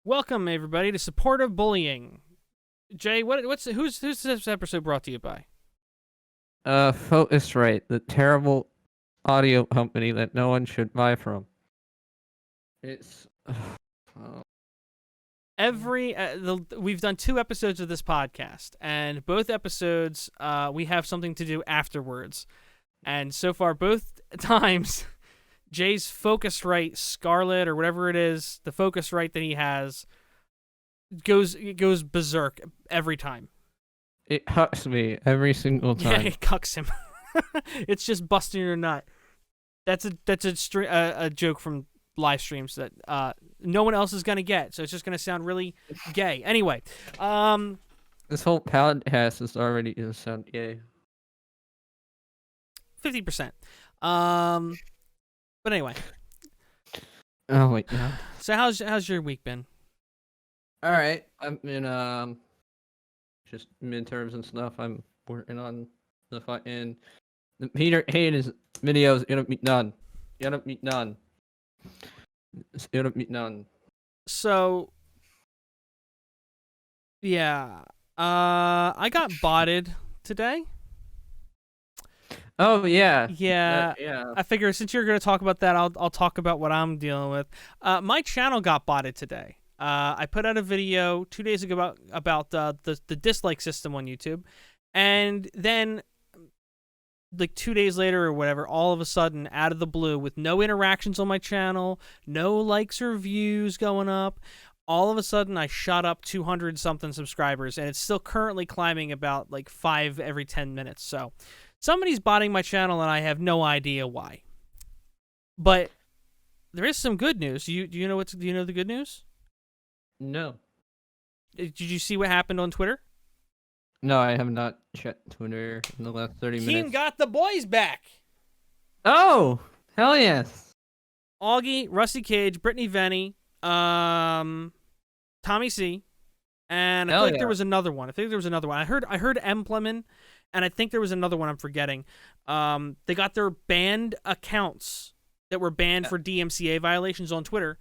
Welcome everybody to Supportive Bullying. Jay, who's this episode brought to you by? Focusrite, the terrible audio company that no one should buy from. It's We've done 2 episodes of this podcast, and both episodes we have something to do afterwards. And so far, both times, Jay's Focusrite Scarlet or whatever it is, the Focusrite that he has, goes berserk every time. It hucks me every single time. Yeah, it cucks him. It's just busting your nut. That's a joke from live streams that no one else is gonna get, so it's just gonna sound really gay. Anyway, this whole podcast is already gonna sound gay. 50%. But anyway. Oh my god. So how's your week been? All right, I'm in just midterms and stuff. I'm working on the fucking Peter Hayden's videos. Gonna be done. Gonna be done. It's gonna be done. So yeah, I got botted today. Oh yeah. Yeah. I figure since you're gonna talk about that, I'll talk about what I'm dealing with. My channel got botted today. I put out a video 2 days ago about the dislike system on YouTube, and then like 2 days later or whatever, all of a sudden, out of the blue, with no interactions on my channel, no likes or views going up, all of a sudden I shot up 200 something subscribers, and it's still currently climbing about like 5 every 10 minutes. So somebody's botting my channel, and I have no idea why. But there is some good news. Do you know the good news? No. Did you see what happened on Twitter? No, I have not checked Twitter in the last 30 minutes. Team got the boys back. Oh, hell yes. Augie, Rusty Cage, Brittany Venny, Tommy C, and I think there was another one. I heard Empleman, and I think there was another one I'm forgetting. They got their banned accounts that were banned for DMCA violations on Twitter.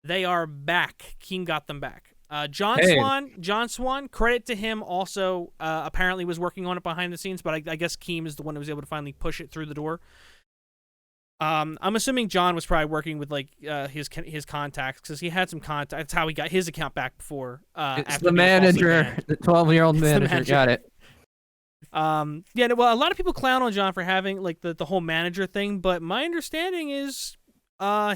They are back. Keem got them back. John Swan, credit to him, also apparently was working on it behind the scenes, but I guess Keem is the one who was able to finally push it through the door. I'm assuming John was probably working with like his contacts, because he had some contacts. That's how he got his account back before. It's the manager, the 12-year-old manager. Got it. Yeah, well, a lot of people clown on John for having like the whole manager thing, but my understanding is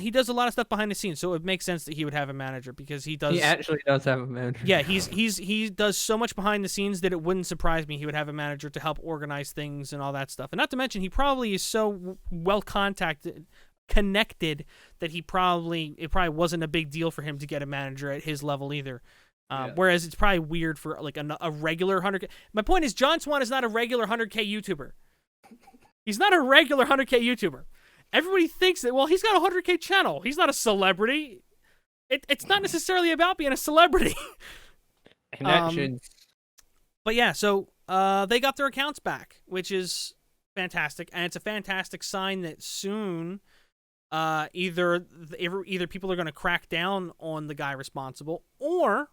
he does a lot of stuff behind the scenes, so it makes sense that he would have a manager, because he does. He actually does have a manager. Yeah, he does so much behind the scenes that it wouldn't surprise me he would have a manager to help organize things and all that stuff. And not to mention, he probably is so well connected that it probably wasn't a big deal for him to get a manager at his level either. Whereas it's probably weird for like a regular 100K. My point is, John Swan is not a regular 100K YouTuber. He's not a regular 100K YouTuber. Everybody thinks that, well, he's got a 100K channel. He's not a celebrity. It's not necessarily about being a celebrity. Connections. But yeah, so they got their accounts back, which is fantastic, and it's a fantastic sign that soon either people are going to crack down on the guy responsible, or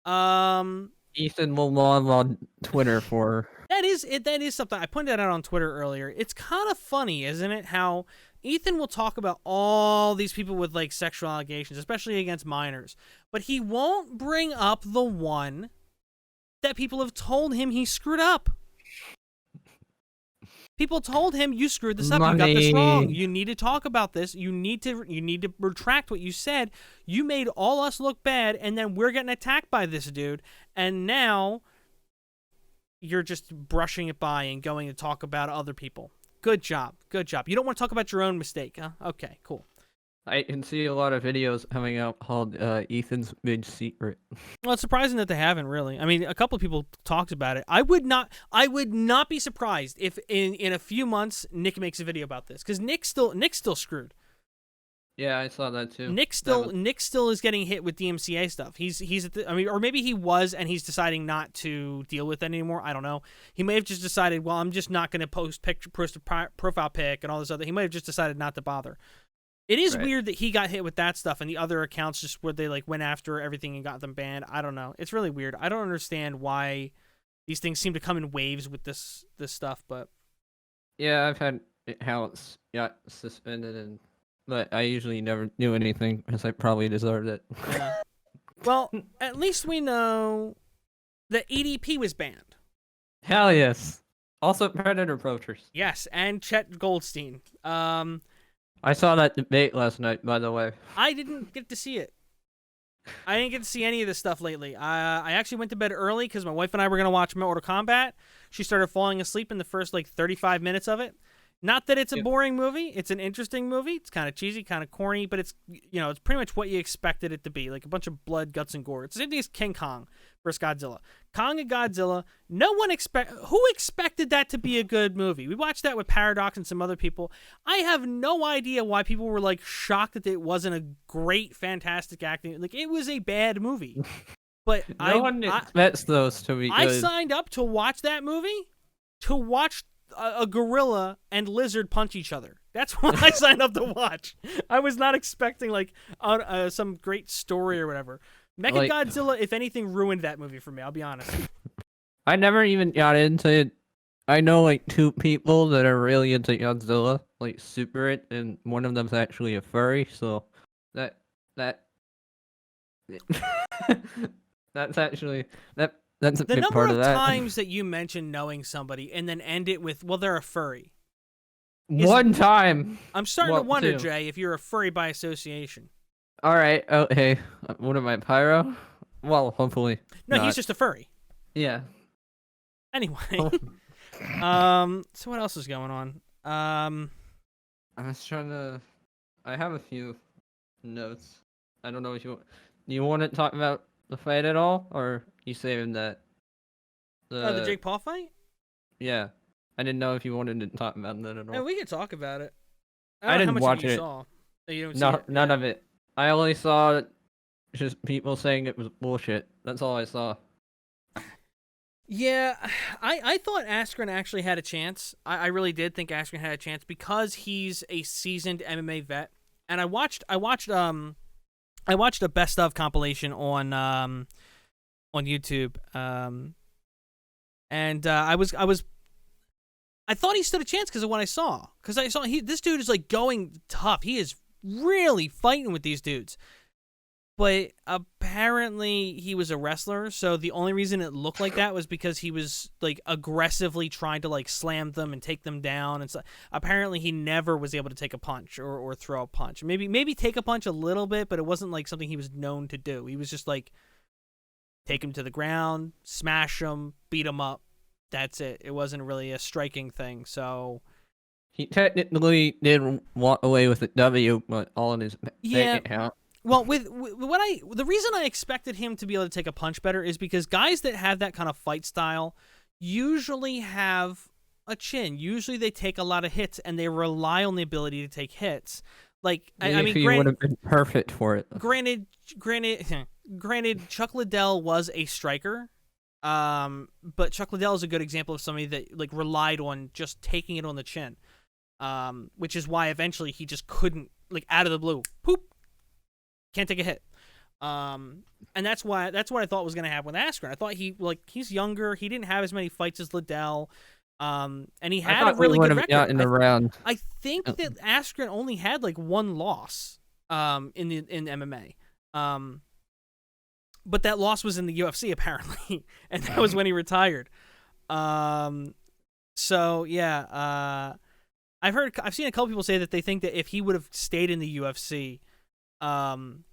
Ethan will log on Twitter for... That is something. I pointed that out on Twitter earlier. It's kind of funny, isn't it, how Ethan will talk about all these people with like sexual allegations, especially against minors, but he won't bring up the one that people have told him he screwed up. People told him, you screwed this up. You got this wrong. You need to talk about this. You need to retract what you said. You made all us look bad, and then we're getting attacked by this dude. And now you're just brushing it by and going to talk about other people. Good job. Good job. You don't want to talk about your own mistake, huh? Okay, cool. I can see a lot of videos coming out called Ethan's Big Secret. Well, it's surprising that they haven't, really. I mean, a couple of people talked about it. I would not be surprised if in a few months Nick makes a video about this, because Nick's still screwed. Yeah, I saw that too. Nick still is getting hit with DMCA stuff. He's at or maybe he was, and he's deciding not to deal with it anymore. I don't know. He may have just decided, well, I'm just not going to post a profile pic and all this other. He might have just decided not to bother. It is Right. weird that he got hit with that stuff and the other accounts just where they like went after everything and got them banned. I don't know. It's really weird. I don't understand why these things seem to come in waves with this stuff, but Yeah, I've had accounts got suspended, but I usually never do anything because I probably deserved it. yeah. Well, at least we know that EDP was banned. Hell yes. Also, Predator Poachers. Yes, and Chet Goldstein. I saw that debate last night, by the way. I didn't get to see it. I didn't get to see any of this stuff lately. I actually went to bed early because my wife and I were going to watch Mortal Kombat. She started falling asleep in the first, 35 minutes of it. Not that it's a boring movie. It's an interesting movie. It's kind of cheesy, kind of corny, but it's, it's pretty much what you expected it to be. Like a bunch of blood, guts, and gore. It's the same thing as King Kong versus Godzilla. Kong and Godzilla, who expected that to be a good movie? We watched that with Paradox and some other people. I have no idea why people were, shocked that it wasn't a great, fantastic acting. Like, it was a bad movie. But no one expects those to be good. I signed up to watch that movie to watch a gorilla and lizard punch each other. That's what I signed up to watch. I was not expecting some great story or whatever. Mechagodzilla, if anything, ruined that movie for me. I'll be honest. I never even got into it. I know 2 people that are really into Godzilla, super it, and one of them's actually a furry. So that that's actually That's a the big number part of of that. times that you mention knowing somebody and then end it with, well, they're a furry. One time. I'm starting to wonder, 2. Jay, if you're a furry by association. All right. Oh, hey. What am I, Pyro? Well, hopefully. No, not. he's just a furry. Yeah. Anyway. Oh. So what else is going on? I was trying to. I have a few notes. I don't know if you. Do you want to talk about the fight at all, or you saving that? The Jake Paul fight? Yeah. I didn't know if you wanted to talk about that at all. Yeah, we could talk about it. I don't know didn't how much watch of it. You saw. Oh, you don't see No, it? none of it. I only saw just people saying it was bullshit. That's all I saw. Yeah, I thought Askren actually had a chance. I really did think Askren had a chance because he's a seasoned MMA vet. And I watched a best of compilation on YouTube. I thought he stood a chance because of what I saw. Because I saw this dude is going tough. He is really fighting with these dudes. But apparently he was a wrestler, so the only reason it looked like that was because he was aggressively trying to slam them and take them down, and so apparently he never was able to take a punch or throw a punch. Maybe take a punch a little bit, but it wasn't something he was known to do. He was just take him to the ground, smash him, beat him up. That's it. It wasn't really a striking thing. So he technically did walk away with a W, but all in his bank account. Well, the reason I expected him to be able to take a punch better is because guys that have that kind of fight style usually have a chin. Usually they take a lot of hits and they rely on the ability to take hits. I mean, he would have been perfect for it. Granted, Chuck Liddell was a striker, but Chuck Liddell is a good example of somebody that relied on just taking it on the chin, which is why eventually he just couldn't out of the blue, poop. Can't take a hit. And that's what I thought was going to happen with Askren. I thought he's younger. He didn't have as many fights as Liddell. And he had a really good record. In the round. I think that Askren only had one loss in MMA. But that loss was in the UFC apparently, and that was when he retired. So yeah, I've seen a couple people say that they think that if he would have stayed in the UFC, and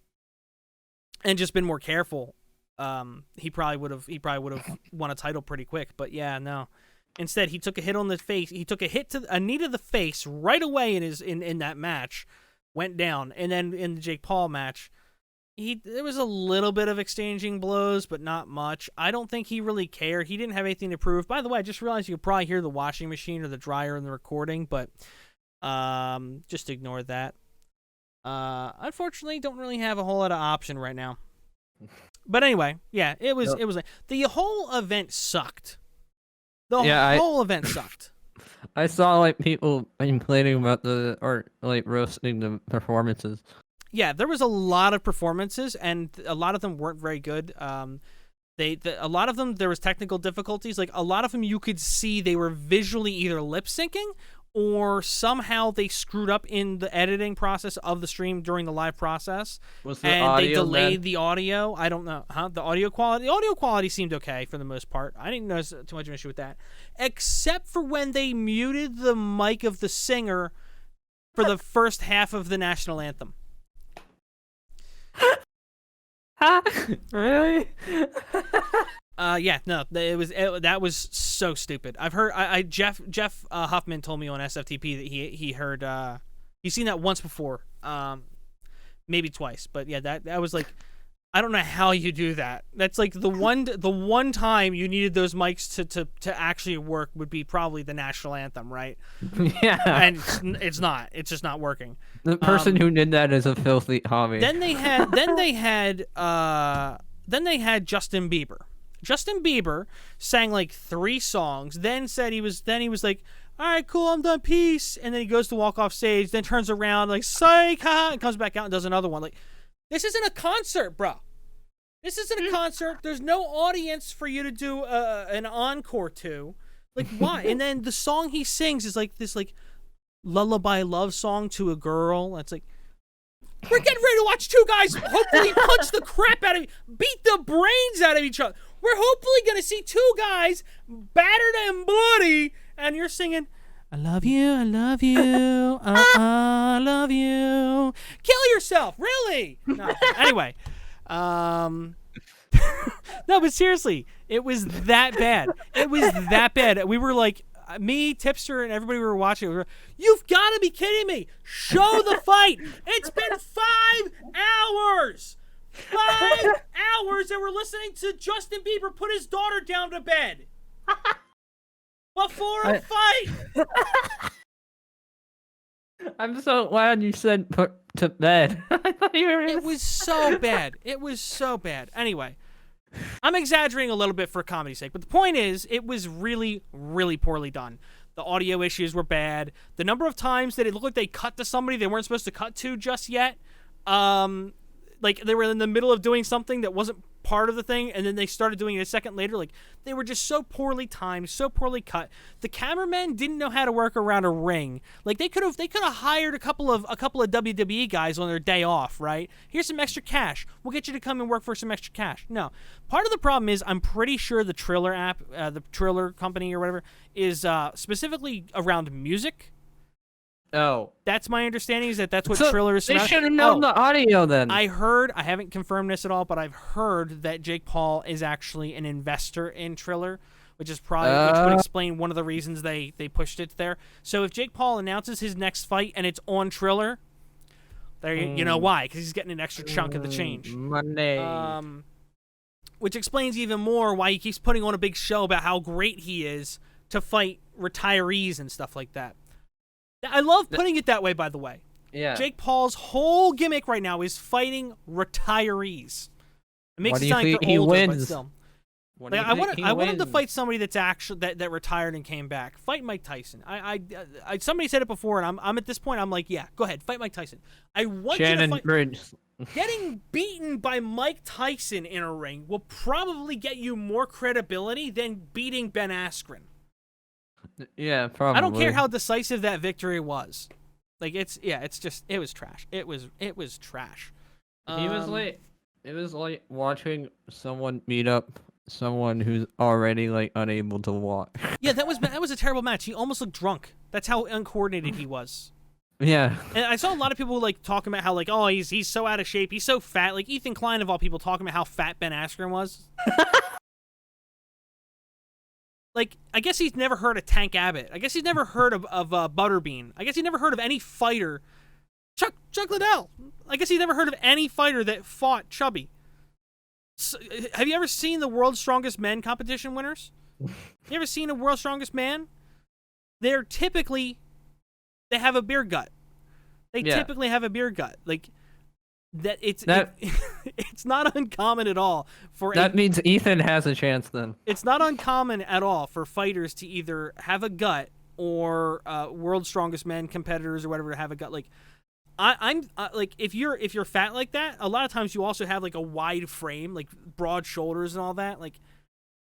just been more careful, he probably would have won a title pretty quick. But yeah, no. Instead, he took a hit on the face. He took a knee to the face right away in that match, went down, and then in the Jake Paul match, there was a little bit of exchanging blows, but not much. I don't think he really cared. He didn't have anything to prove. By the way, I just realized you could probably hear the washing machine or the dryer in the recording, but just ignore that. Unfortunately, don't really have a whole lot of option right now. But anyway, yeah, it was the whole event sucked. The whole event sucked. I saw like people complaining about or like roasting the performances. Yeah, there was a lot of performances, and a lot of them weren't very good. A lot of them, there was technical difficulties. Like, a lot of them you could see they were visually either lip syncing or somehow they screwed up in the editing process of the stream during the live process. Was the And audio they delayed then? the audio. I don't know. The audio quality seemed okay for the most part. I didn't notice too much of an issue with that. Except for when they muted the mic of the singer for the first half of the national anthem. Really? Yeah, no, that was so stupid. I've heard Jeff Huffman told me on SFTP that he heard he's seen that once before, maybe twice, but yeah, that was like, I don't know how you do that. That's like the one time you needed those mics to actually work would be probably the national anthem, right? Yeah. And it's not. It's just not working. The person who did that is a filthy hobby. Then they had Justin Bieber. Justin Bieber sang like 3 songs, then he was like, all right, cool, I'm done, peace. And then he goes to walk off stage, then turns around like, psych, and comes back out and does another one. Like, this isn't a concert, bro. This isn't a concert. There's no audience for you to do an encore to. Like, why? And then the song he sings is like this like lullaby love song to a girl. It's like, we're getting ready to watch 2 guys hopefully punch the crap out of beat the brains out of each other. We're hopefully going to see 2 guys battered and bloody, and you're singing, I love you, I love you, I love you. Kill yourself, really? No. Anyway, no, but seriously, it was that bad. It was that bad. We were like, me, Tipster, and everybody we were watching, we were, you've got to be kidding me. Show the fight. It's been 5 hours. 5 hours and we're listening to Justin Bieber put his daughter down to bed before a fight. I'm so glad you said put to bed. I thought you were. It was so bad. It was so bad. Anyway, I'm exaggerating a little bit for comedy's sake, but the point is, it was really, really poorly done. The audio issues were bad. The number of times that it looked like they cut to somebody they weren't supposed to cut to just yet. Like, they were in the middle of doing something that wasn't part of the thing, and then they started doing it a second later. Like, they were just so poorly timed, so poorly cut. The cameramen didn't know how to work around a ring. Like, they could have hired a couple of WWE guys on their day off, right? Here's some extra cash. We'll get you to come and work for some extra cash. No. Part of the problem is, I'm pretty sure the Triller app, the Triller company or whatever, is specifically around music. Oh. That's my understanding, is that's what So Triller is. They should have known the audio then. I haven't confirmed this at all, but I've heard that Jake Paul is actually an investor in Triller, which is probably which would explain one of the reasons they pushed it there. So if Jake Paul announces his next fight and it's on Triller, there you know why, because he's getting an extra chunk of the change. Monday. Which explains even more why he keeps putting on a big show about how great he is to fight retirees and stuff like that. I love putting it that way, by the way. Yeah. Jake Paul's whole gimmick right now is fighting retirees. It makes it sound like they're older, but still. Like, I want him to fight somebody that's actually that retired and came back. Fight Mike Tyson. Somebody said it before, and I'm at this point. I'm like, yeah, go ahead, fight Mike Tyson. I want Shannon you to fight. Bridge. Getting beaten by Mike Tyson in a ring will probably get you more credibility than beating Ben Askren. Yeah, probably. I don't care how decisive that victory was. Like, it was trash. It was trash. It was like watching someone beat up someone who's already like unable to walk. Yeah, that was a terrible match. He almost looked drunk. That's how uncoordinated he was. Yeah. And I saw a lot of people like talking about how like, oh, he's so out of shape, he's so fat. Like Ethan Klein of all people talking about how fat Ben Askren was. Like, I guess he's never heard of Tank Abbott. I guess he's never heard of Butterbean. I guess he never heard of any fighter. Chuck Liddell. I guess he's never heard of any fighter that fought Chubby. So, have you ever seen the World's Strongest Men competition winners? You ever seen a World's Strongest Man? They have a beer gut. They typically have a beer gut. Like, it's not uncommon at all for that means Ethan has a chance then. It's not uncommon at all for fighters to either have a gut or World's Strongest Men competitors or whatever have a gut. Like, I'm like, if you're fat like that, a lot of times you also have like a wide frame, like broad shoulders and all that. Like,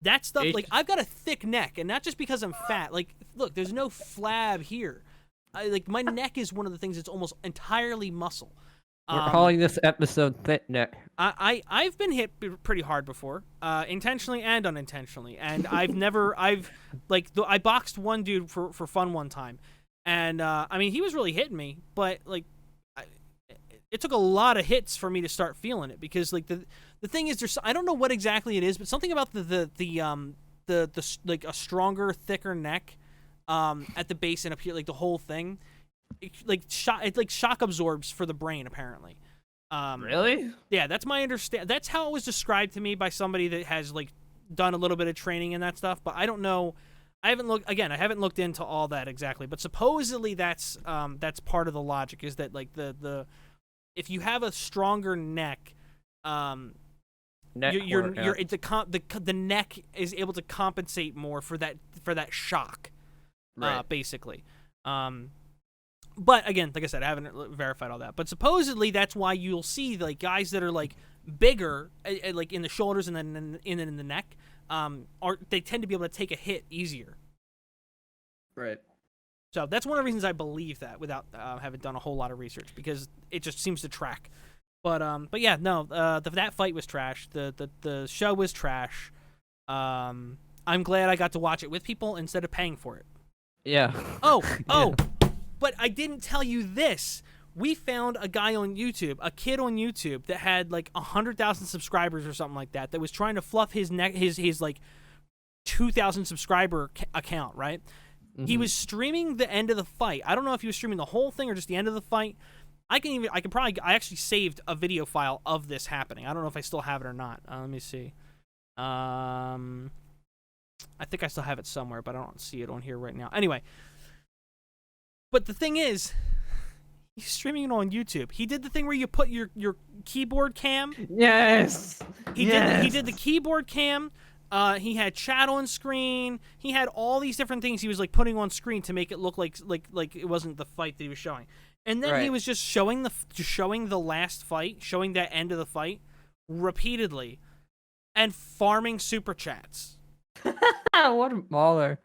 that stuff. Like, I've got a thick neck, and not just because I'm fat. Like, look, there's no flab here. Like, my neck is one of the things that's almost entirely muscle. We're calling this episode Thick Neck. I've been hit pretty hard before, intentionally and unintentionally, and I boxed one dude for fun one time, and I mean, he was really hitting me, but like it took a lot of hits for me to start feeling it, because like the thing is, I don't know what exactly it is, but something about the like a stronger, thicker neck at the base and up here, like the whole thing. It shock absorbs for the brain, apparently. Really? Yeah, that's my understand. That's how it was described to me by somebody that has like done a little bit of training and that stuff. But I don't know. I haven't looked into all that exactly. But supposedly that's part of the logic, is that like the if you have a stronger neck, the neck is able to compensate more for that shock, right. Basically. But again, like I said, I haven't verified all that. But supposedly that's why you'll see like guys that are like bigger, like in the shoulders and then in the neck, they tend to be able to take a hit easier. Right. So that's one of the reasons I believe that, without having done a whole lot of research, because it just seems to track. But yeah, no, that fight was trash. The show was trash. I'm glad I got to watch it with people instead of paying for it. Yeah. Oh. But I didn't tell you this. We found a guy on YouTube, a kid on YouTube that had like 100,000 subscribers or something like that was trying to fluff his like 2,000 subscriber account, right? Mm-hmm. He was streaming the end of the fight. I don't know if he was streaming the whole thing or just the end of the fight. I actually saved a video file of this happening. I don't know if I still have it or not. Let me see. I think I still have it somewhere, but I don't see it on here right now. Anyway. But the thing is, he's streaming it on YouTube. He did the thing where you put your keyboard cam. Yes. He did the keyboard cam. He had chat on screen. He had all these different things he was like putting on screen to make it look like it wasn't the fight that he was showing. And then he was just showing the last fight, showing that end of the fight repeatedly, and farming super chats. What a baller.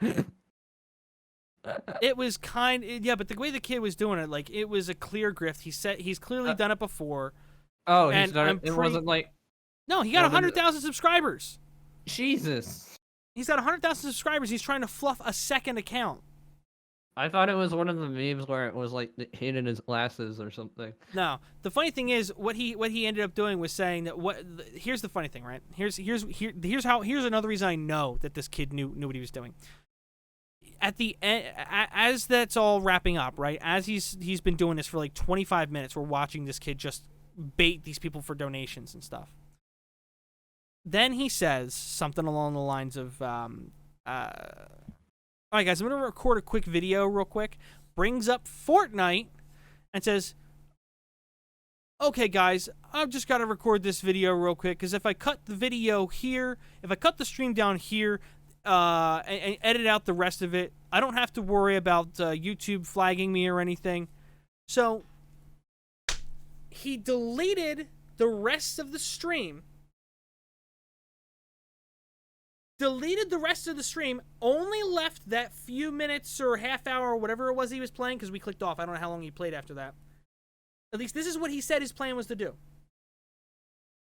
It was but the way the kid was doing it, like, it was a clear grift. He said he's clearly done it before. Oh, he's done it. It wasn't like. No, he got 100,000 subscribers. Jesus. He's got 100,000 subscribers. He's trying to fluff a second account. I thought it was one of the memes where it was like hidden his glasses or something. No, the funny thing is what he ended up doing was saying that here's the funny thing, right? Here's another reason I know that this kid knew what he was doing. At the end, as that's all wrapping up, right? As he's been doing this for like 25 minutes, we're watching this kid just bait these people for donations and stuff. Then he says something along the lines of, all right, guys, I'm going to record a quick video real quick. Brings up Fortnite and says, okay, guys, I've just got to record this video real quick, because if I cut the video here, if I cut the stream down here, and edit out the rest of it, I don't have to worry about YouTube flagging me or anything. So he deleted the rest of the stream. Only left that few minutes or half hour or whatever it was he was playing, because we clicked off. I don't know how long he played after that. At least this is what he said his plan was to do.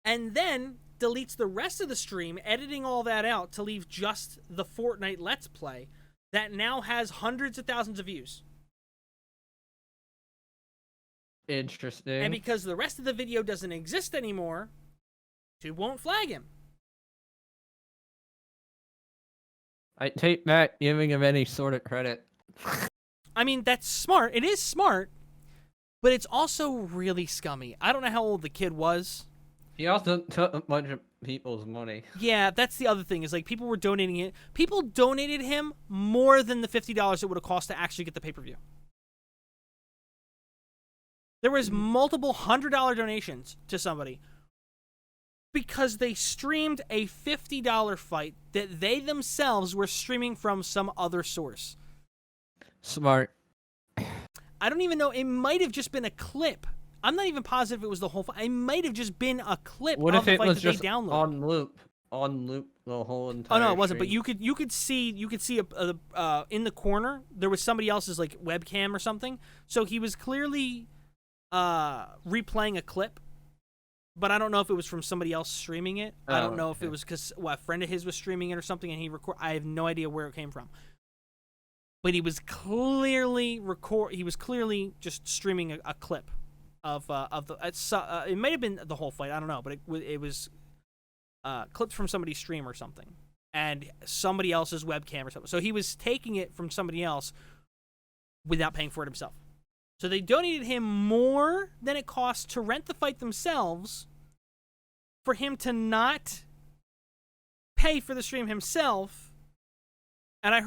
And then deletes the rest of the stream, editing all that out to leave just the Fortnite Let's Play that now has hundreds of thousands of views. Interesting. And because the rest of the video doesn't exist anymore, YouTube won't flag him. I take back giving him any sort of credit. I mean, that's smart. It is smart, but it's also really scummy. I don't know how old the kid was. He also took a bunch of people's money. Yeah, that's the other thing, is like people were donating it. People donated him more than the $50 it would have cost to actually get the pay-per-view. There was multiple $100 donations to somebody because they streamed a $50 fight that they themselves were streaming from some other source. Smart. I don't even know. It might have just been a clip. I'm not even positive it was the whole fight. It might have just been a clip What of if the it fight was that just they downloaded. on loop the whole entire? Oh no, it wasn't. stream? But you could see in the corner there was somebody else's like webcam or something. So he was clearly replaying a clip. But I don't know if it was from somebody else streaming it. I don't know if it was because a friend of his was streaming it or something, and I have no idea where it came from. But he was clearly He was clearly just streaming a clip of the. It may have been the whole fight. I don't know, but it was clips from somebody's stream or something, and somebody else's webcam or something. So he was taking it from somebody else without paying for it himself. So they donated him more than it cost to rent the fight themselves for him to not pay for the stream himself. And I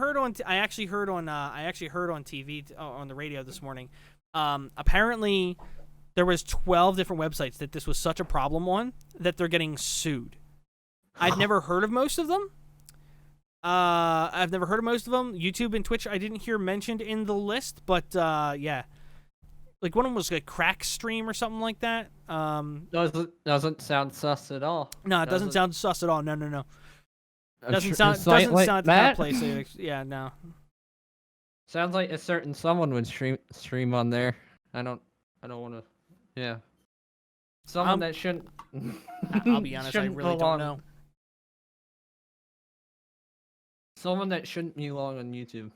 actually heard on TV on the radio this morning. Apparently there was 12 different websites that this was such a problem on that they're getting sued. I'd never heard of most of them. YouTube and Twitch I didn't hear mentioned in the list, but yeah. Like one of them was like Crack Stream or something like that. Doesn't sound sus at all. No, it doesn't sound sus at all. No. Doesn't sound like the kind of place. Yeah, no. Sounds like a certain someone would stream on there. I don't want to. Yeah. Someone that shouldn't. I'll be honest, I really don't know. Someone that shouldn't belong on YouTube.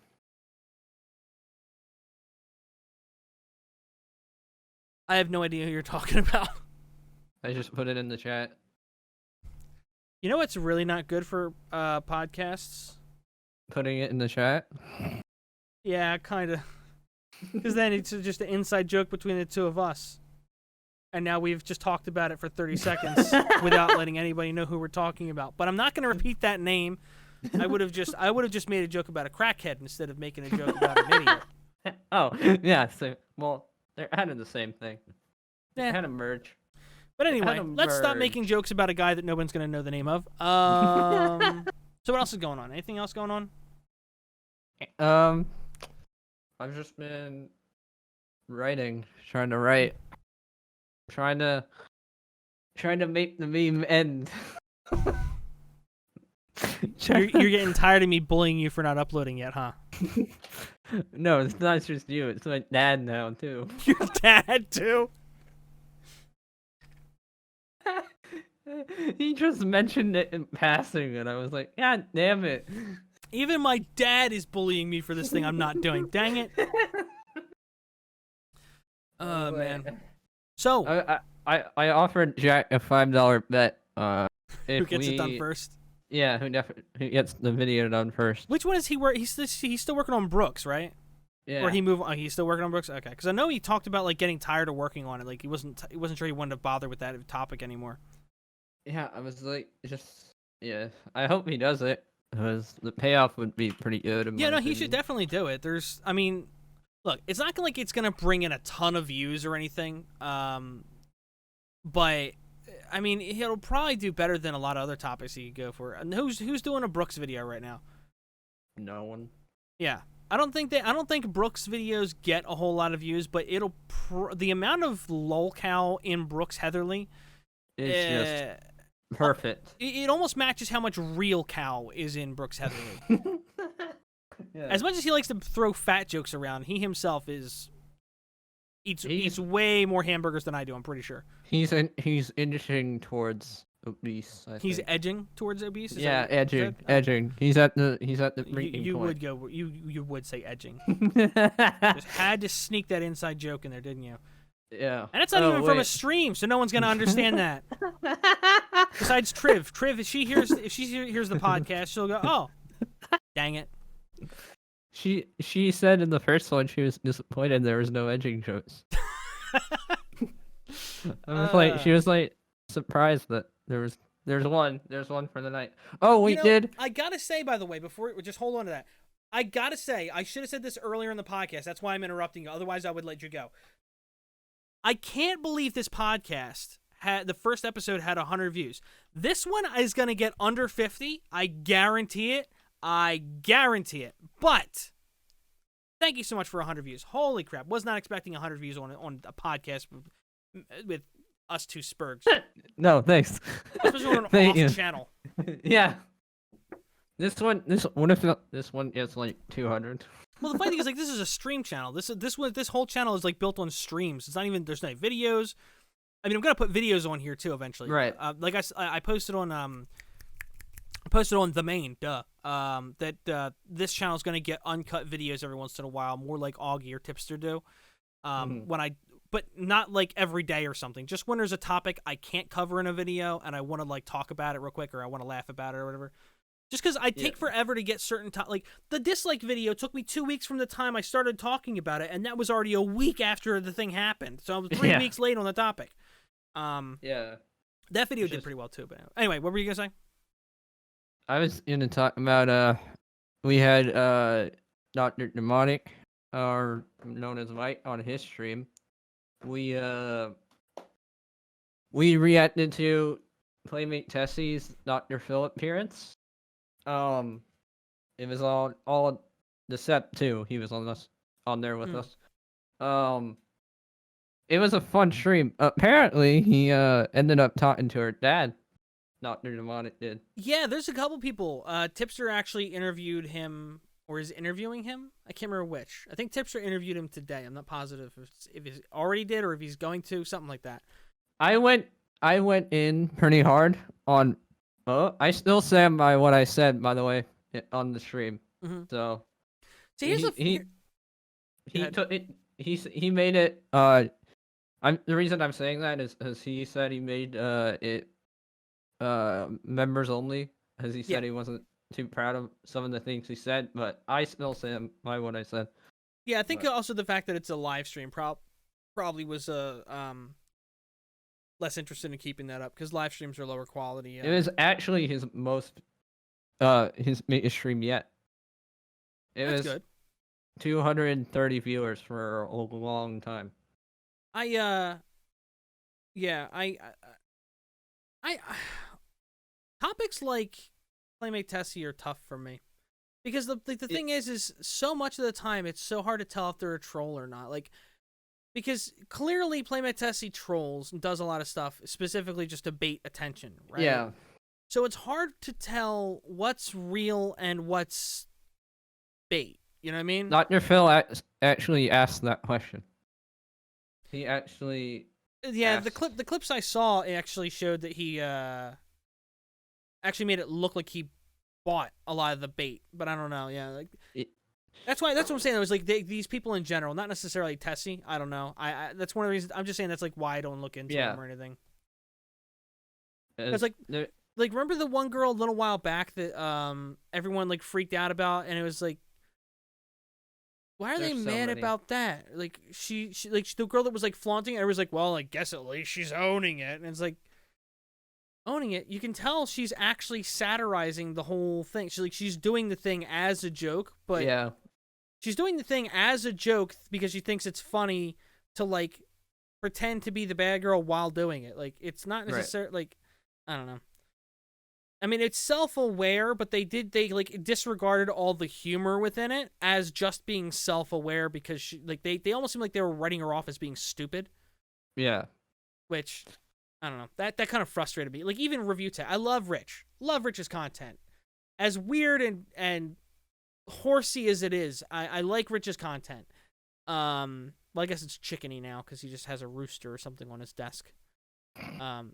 I have no idea who you're talking about. I just put it in the chat. You know what's really not good for podcasts? Putting it in the chat? Yeah, kind of. Because then it's just an inside joke between the two of us. And now we've just talked about it for 30 seconds without letting anybody know who we're talking about. But I'm not going to repeat that name. I would have just made a joke about a crackhead instead of making a joke about an idiot. Oh, yeah. So, well, they're kind of the same thing. They kind of merge. But anyway, let's stop making jokes about a guy that no one's going to know the name of. So what else is going on? Anything else going on? I've just been writing, trying to write, trying to make the meme end. You're getting tired of me bullying you for not uploading yet, huh? No, it's not just you. It's my dad now too. Your dad too? He just mentioned it in passing, and I was like, God damn it. Even my dad is bullying me for this thing I'm not doing. Dang it. Oh, man. So. I offered Jack a $5 bet. Who gets it done first? Yeah, who gets the video done first. Which one is he he's still working on Brooks, right? Yeah. Or he's still working on Brooks? Okay. Because I know he talked about like getting tired of working on it. Like he wasn't sure he wanted to bother with that topic anymore. Yeah, I was like, yeah. I hope he does it, because the payoff would be pretty good. Yeah, no, he should definitely do it. Look, it's not like it's gonna bring in a ton of views or anything. But I mean, he'll probably do better than a lot of other topics he could go for. And who's doing a Brooks video right now? No one. Yeah, I don't think Brooks videos get a whole lot of views, but the amount of lolcow in Brooks Heatherly is just perfect. It almost matches how much real cow is in Brooks Heatherly. Yeah. As much as he likes to throw fat jokes around, he himself eats way more hamburgers than I do. I'm pretty sure. He's inching towards obese. He's edging towards obese. Edging. He's at the breaking you point. You would say edging. Just had to sneak that inside joke in there, didn't you? Yeah. And it's not even from a stream, so no one's gonna understand that. Besides Triv, if she hears the podcast, she'll go, "Oh, dang it." She said in the first one she was disappointed there was no edging jokes. She was like surprised that there's one for the night. Oh, we did. I gotta say, by the way, just hold on to that. I gotta say, I should have said this earlier in the podcast. That's why I'm interrupting you. Otherwise, I would let you go. I can't believe this podcast the first episode had 100 views. This one is gonna get under 50. I guarantee it. But Thank you so much for 100 views. Holy crap! Was not expecting 100 views on a podcast with us two spurgs, No, thanks. especially on an Thank you. off channel. Yeah. This one gets like 200. Well, the funny thing is, like, this is a stream channel. This whole channel is like built on streams. It's not even there's no videos. I mean, I'm gonna put videos on here too eventually. Right. Like I posted on the main that this channel is gonna get uncut videos every once in a while, more like Augie or Tipster do. But not like every day or something. Just when there's a topic I can't cover in a video and I want to like talk about it real quick or I want to laugh about it or whatever. Just because I take forever to get certain like the dislike video took me 2 weeks from the time I started talking about it, and that was already a week after the thing happened. So I was 3 weeks late on the topic. Yeah. That video did pretty well too. But anyway, what were you gonna say? I was gonna talk about we had Dr. Demonic, or known as Mike, on his stream. We reacted to Playmate Tessie's Dr. Phil appearance. It was all the set too. He was on there with us. It was a fun stream. Apparently, he ended up talking to her dad. Dr. Demonic did. Yeah, there's a couple people. Tipster actually interviewed him, or is interviewing him. I can't remember which. I think Tipster interviewed him today. I'm not positive if he already did or if he's going to. Something like that. I went in pretty hard on. I still stand by what I said, by the way, on the stream. Mm-hmm. So, he took it. He made it. The reason I'm saying that is because he said he made it members only, because he said he wasn't too proud of some of the things he said, but I still stand by what I said. Yeah, I think also the fact that it's a live stream probably was less interested in keeping that up, because live streams are lower quality. It was actually his most his stream yet. That's good. 230 viewers for a long time. Topics like Playmate Tessie are tough for me, because the thing is so much of the time it's so hard to tell if they're a troll or not. Like, because clearly Playmate Tessie trolls and does a lot of stuff specifically just to bait attention, right? Yeah. So it's hard to tell what's real and what's bait. You know what I mean? Dr. Phil actually asked that question. He actually. Yeah, asked. the clips I saw actually showed that he actually made it look like he bought a lot of the bait, but I don't know. Yeah, like that's what I'm saying. It was like these people in general, not necessarily Tessie. I don't know. I that's one of the reasons. I'm just saying that's like why I don't look into them or anything. It's like remember the one girl a little while back that everyone like freaked out about, and it was like, why are they mad about that? Like she like the girl that was like flaunting it, everyone's like, well, I guess at least she's owning it, and it's like, owning it, you can tell she's actually satirizing the whole thing. She's doing the thing as a joke, but she's doing the thing as a joke because she thinks it's funny to like pretend to be the bad girl while doing it. Like, it's not necessarily like, I don't know. I mean, it's self-aware, but they like disregarded all the humor within it as just being self-aware, because they almost seem like they were writing her off as being stupid. Yeah. Which, I don't know. That kind of frustrated me. Like, even review tech. I love Rich. Love Rich's content. As weird and horsey as it is, I like Rich's content. Well, I guess it's chickeny now because he just has a rooster or something on his desk. I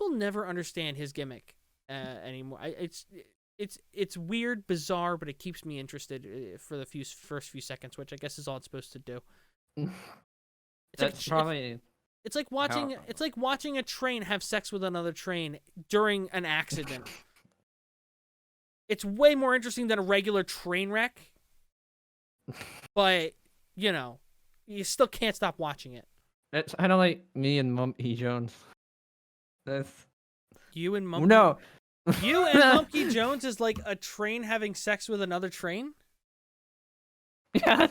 will never understand his gimmick anymore. It's weird, bizarre, but it keeps me interested for the first few seconds, which I guess is all it's supposed to do. It's like watching a train have sex with another train during an accident. It's way more interesting than a regular train wreck. But, you know, you still can't stop watching it. It's kind of like me and Mumpy Jones. You and Mumpy? No. You and Mumpy Jones is like a train having sex with another train? Yeah.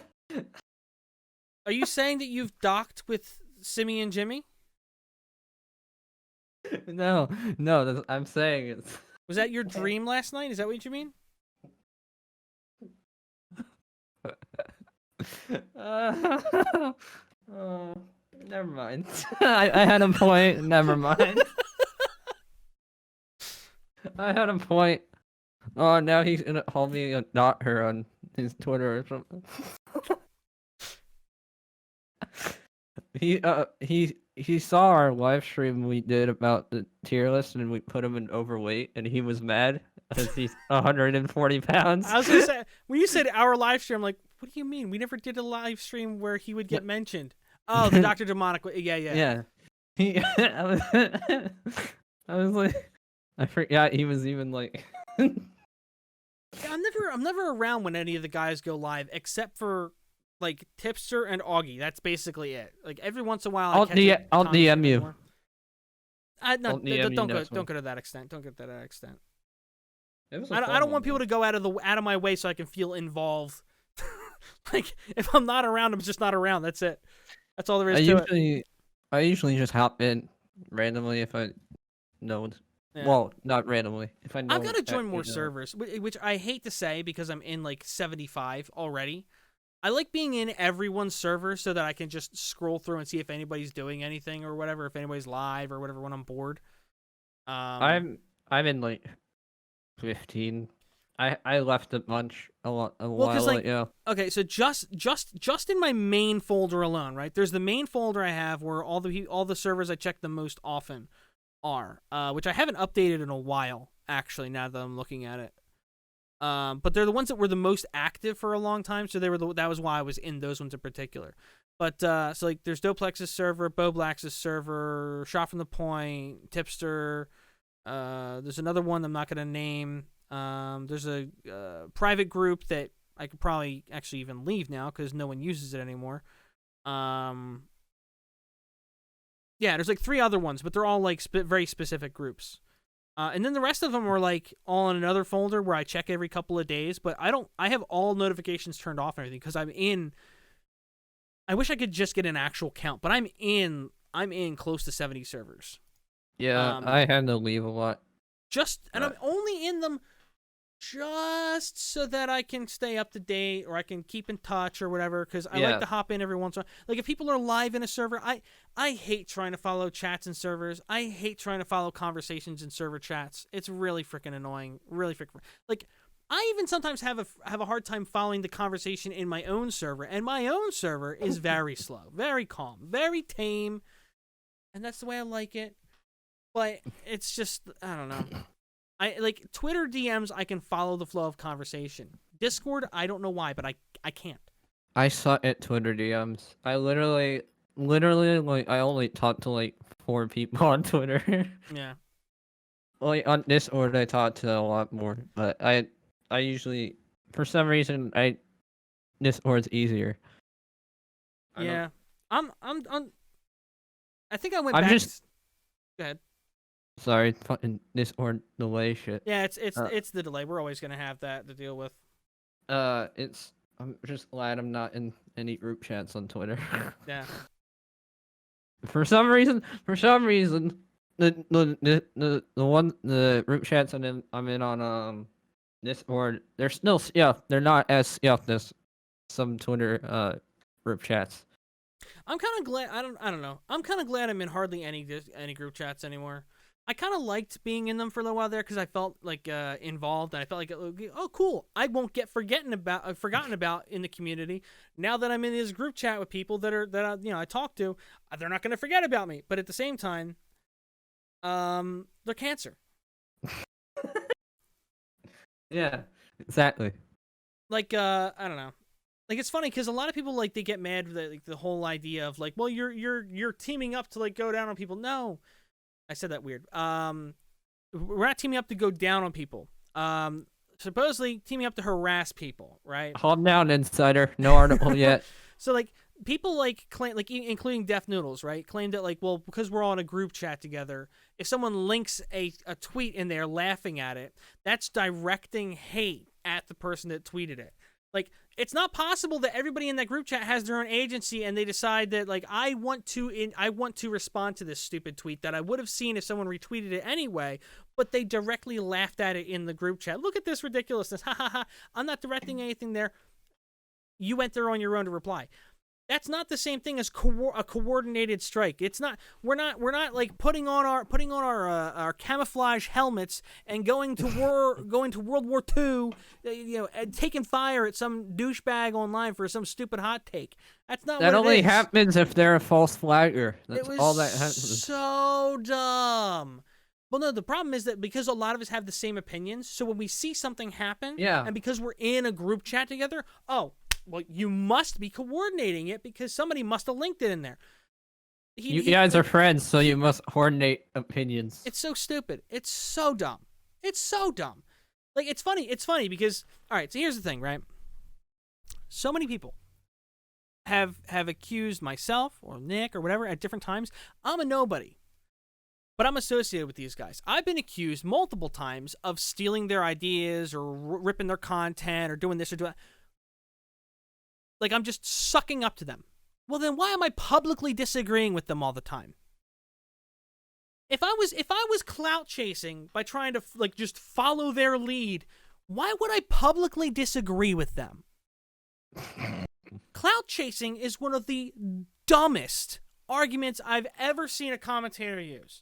Are you saying that you've docked with Simmy and Jimmy? No, I'm saying it's... Was that your dream last night? Is that what you mean? Uh, never mind. I had a point. Never mind. I had a point. Oh, now he's gonna call me a not her on his Twitter or something. He saw our live stream we did about the tier list and we put him in overweight and he was mad because he's 140 pounds. I was gonna say, when you said our live stream, I'm like, what do you mean? We never did a live stream where he would get mentioned. Oh, the Dr. Demonic. Yeah. Yeah. I was like, I forgot he was even like. Yeah, I'm never around when any of the guys go live except for like Tipster and Augie. That's basically it. Like every once in a while, I'll DM you. No, don't go to that extent. Don't get to that extent. I don't want people to go out of my way so I can feel involved. Like if I'm not around, I'm just not around. That's it. That's all there is to it. I usually just hop in randomly if I know. Yeah. Well, not randomly. If I know. I've got to join more servers, which I hate to say because I'm in like 75 already. I like being in everyone's server so that I can just scroll through and see if anybody's doing anything or whatever, if anybody's live or whatever when I'm bored. I'm in like 15. I left a bunch a while like, ago. Okay, so just in my main folder alone, right? There's the main folder I have where all the servers I check the most often are, which I haven't updated in a while actually. Now that I'm looking at it, but they're the ones that were the most active for a long time, so that was why I was in those ones in particular. But so like there's Doplex's server, Boblax's server, Shot from the Point, Tipster. There's another one I'm not gonna name. There's a private group that I could probably actually even leave now because no one uses it anymore. Yeah, there's like 3 other ones, but they're all like very specific groups. And then the rest of them are like all in another folder where I check every couple of days, but I have all notifications turned off and everything because I wish I could just get an actual count, but I'm in close to 70 servers. Yeah, I had to leave a lot. I'm only in them just so that I can stay up to date or I can keep in touch or whatever, because I like to hop in every once in a while. Like if people are live in a server, I hate trying to follow chats in servers. I hate trying to follow conversations in server chats. It's really freaking annoying. Really freaking like I even sometimes have a hard time following the conversation in my own server, and my own server is very slow, very calm, very tame, and that's the way I like it. But it's just, I don't know. I like Twitter DMs. I can follow the flow of conversation. Discord, I don't know why, but I can't. I suck at Twitter DMs. I literally like I only talk to like 4 people on Twitter. Yeah. Like on Discord, I talk to a lot more, but I usually, for some reason, Discord's easier. Yeah. I think I went back. Go ahead. Sorry, fucking Discord delay shit. Yeah, it's the delay. We're always gonna have that to deal with. I'm just glad I'm not in any group chats on Twitter. Yeah. For some reason, the group chats I'm in on Discord, they're still they're not as scuffed as some Twitter group chats. I'm kind of glad. I don't know. I'm kind of glad I'm in hardly any group chats anymore. I kind of liked being in them for a little while there because I felt like involved, and I felt like, oh, cool. I won't get forgotten about in the community. Now that I'm in this group chat with people that I talk to, they're not going to forget about me. But at the same time, they're cancer. Yeah, exactly. Like I don't know. Like it's funny because a lot of people like they get mad with like the whole idea of like, well, you're teaming up to like go down on people. No. I said that weird. We're not teaming up to go down on people. Supposedly teaming up to harass people, right? Calm down, insider. No article yet. So like people like claim, like including Deaf Noodles, right? Claim that like, well, because we're all in a group chat together, if someone links a tweet in there laughing at it, that's directing hate at the person that tweeted it. Like, it's not possible that everybody in that group chat has their own agency and they decide that, like, I want to respond to this stupid tweet that I would have seen if someone retweeted it anyway, but they directly laughed at it in the group chat. Look at this ridiculousness. Ha ha ha. I'm not directing anything there. You went there on your own to reply. That's not the same thing as a coordinated strike. It's not. We're not like putting on our camouflage helmets and going to World War II, and taking fire at some douchebag online for some stupid hot take. That's not. That what only it is. happens if they're a false flagger. That's It was all that happens. so dumb. Well, no, the problem is that because a lot of us have the same opinions, so when we see something happen, and because we're in a group chat together, well, you must be coordinating it because somebody must have linked it in there. You guys are friends, so you must coordinate opinions. It's so stupid. It's so dumb. It's so dumb. Like, it's funny. It's funny because, all right, so here's the thing, right? So many people have accused myself or Nick or whatever at different times. I'm a nobody, but I'm associated with these guys. I've been accused multiple times of stealing their ideas or ripping their content or doing this or doing that. Like, I'm just sucking up to them. Well, then why am I publicly disagreeing with them all the time? If I was clout chasing by trying to just follow their lead, why would I publicly disagree with them? Clout chasing is one of the dumbest arguments I've ever seen a commentator use,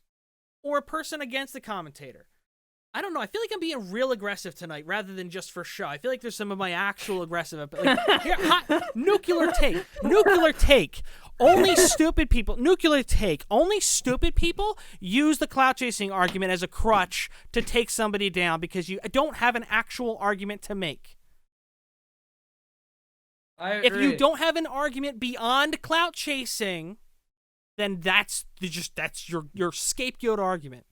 or a person against the commentator. I don't know. I feel like I'm being real aggressive tonight rather than just for show. I feel like there's some of my actual aggressive. Nuclear take. Only stupid people. Nuclear take. Only stupid people use the clout chasing argument as a crutch to take somebody down because you don't have an actual argument to make. I agree. If you don't have an argument beyond clout chasing, then that's your scapegoat argument.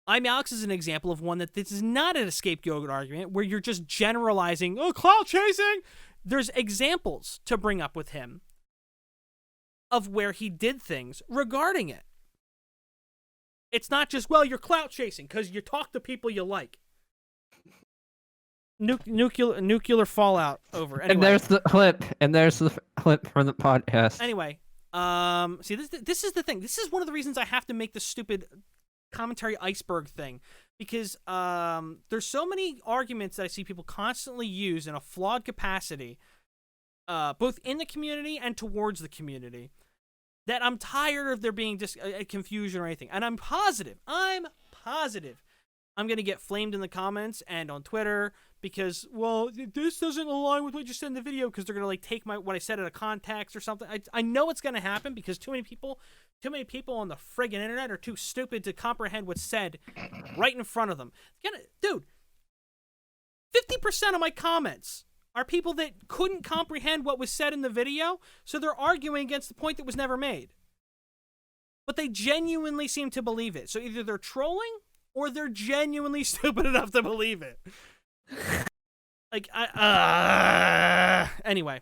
I'm Alex is an example of one that this is not a scapegoat argument where you're just generalizing, clout chasing. There's examples to bring up with him of where he did things regarding it. It's not just, you're clout chasing because you talk to people you like. Nuclear fallout over. Anyway. And there's the clip from the podcast. Anyway, see, this is the thing. This is one of the reasons I have to make this stupid commentary iceberg thing, because there's so many arguments that I see people constantly use in a flawed capacity, both in the community and towards the community, that I'm tired of there being just confusion or anything. And I'm positive I'm going to get flamed in the comments and on Twitter because, this doesn't align with what you said in the video, because they're going to take what I said out of context or something. I know it's going to happen because too many people on the friggin' internet are too stupid to comprehend what's said right in front of them. Dude, 50% of my comments are people that couldn't comprehend what was said in the video, so they're arguing against the point that was never made. But they genuinely seem to believe it. So either they're trolling or they're genuinely stupid enough to believe it. Anyway.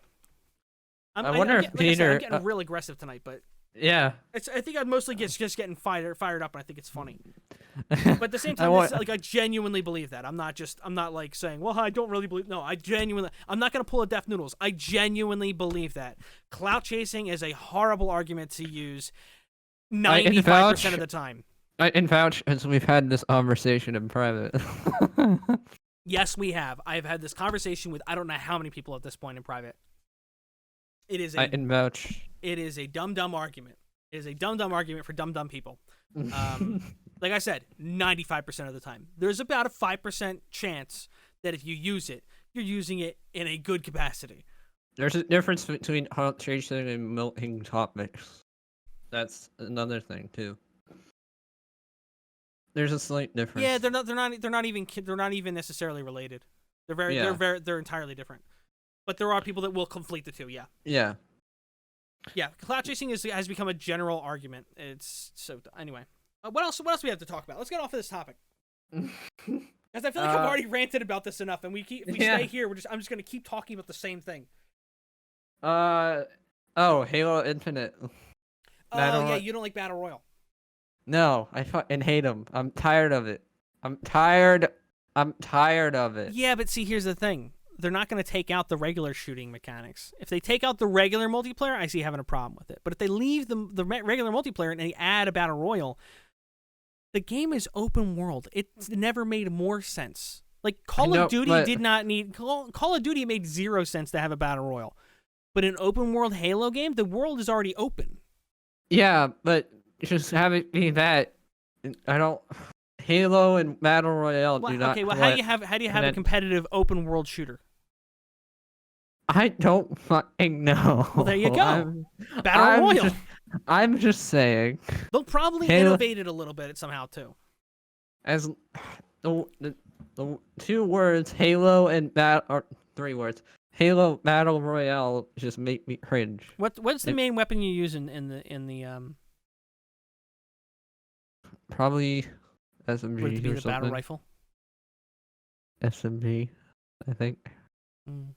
I wonder if Peter... I'm getting real aggressive tonight, but... Yeah. I think I'd mostly just getting fired up, and I think it's funny. But at the same time, I genuinely believe that. I'm not like saying, I don't really believe. No, I'm not going to pull a Death Noodles. I genuinely believe that. Clout chasing is a horrible argument to use 95% of the time. I can vouch, as we've had this conversation in private. Yes, we have. I've had this conversation with I don't know how many people at this point in private. I can vouch. It is a dumb argument. It is a dumb argument for dumb people. Like I said, 95% of the time. There's about a 5% chance that if you use it, you're using it in a good capacity. There's a difference between hot chasing and milking topics. That's another thing too. There's a slight difference. Yeah, they're not even necessarily related. They're entirely different. But there are people that will conflate the two. Yeah. Yeah. Yeah. Clout chasing has become a general argument. It's so anyway. What else do we have to talk about? Let's get off of this topic. Because I feel like I've already ranted about this enough, and if we stay here, I'm just gonna keep talking about the same thing. Halo Infinite. You don't like Battle Royale. No, I fucking hate them. I'm tired of it. I'm tired of it. Yeah, but see, here's the thing. They're not going to take out the regular shooting mechanics. If they take out the regular multiplayer, I see having a problem with it. But if they leave the regular multiplayer and they add a Battle Royale, the game is open world. It's never made more sense Like Call know, of Duty but- did not need Call of Duty made zero sense to have a battle royal, but an open world Halo game, the world is already open. Yeah, but just have it be that. I don't. Halo and Battle Royale do not. Okay, well, how do you have a competitive open world shooter? I don't fucking know. Well, there you go. Battle Royale. I'm just saying. They'll probably Halo, innovate it a little bit somehow too. as the 2 words Halo and or 3 words Halo Battle Royale just make me cringe. What's the main weapon you use in the Probably SMG would it be or the something. battle rifle? SMG, I think. Mm.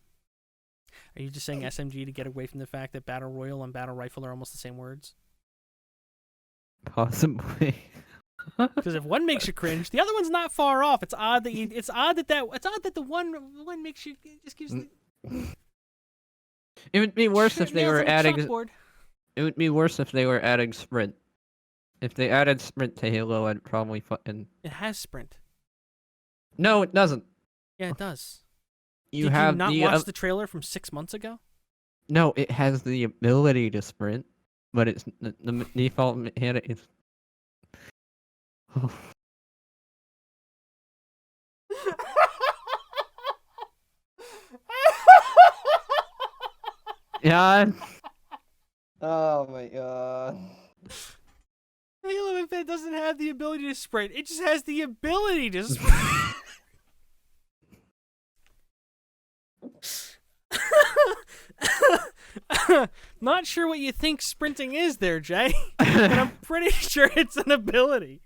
Are you just saying SMG to get away from the fact that battle royal and battle rifle are almost the same words? Possibly. Because if one makes you cringe, the other one's not far off. It's odd that it's odd that the one makes you just gives. It would be worse if they were adding. Chalkboard. It would be worse if they were adding sprint. If they added sprint to Halo, I'd probably fucking. It has sprint. No, it doesn't. Yeah, it does. You Did have you not watch the trailer from 6 months ago? No, it has the ability to sprint, but it's the default mechanic is. Yeah. Oh my god. Halo Infinite doesn't have the ability to sprint. It just has the ability to sprint. Not sure what you think sprinting is there, Jay, but I'm pretty sure it's an ability.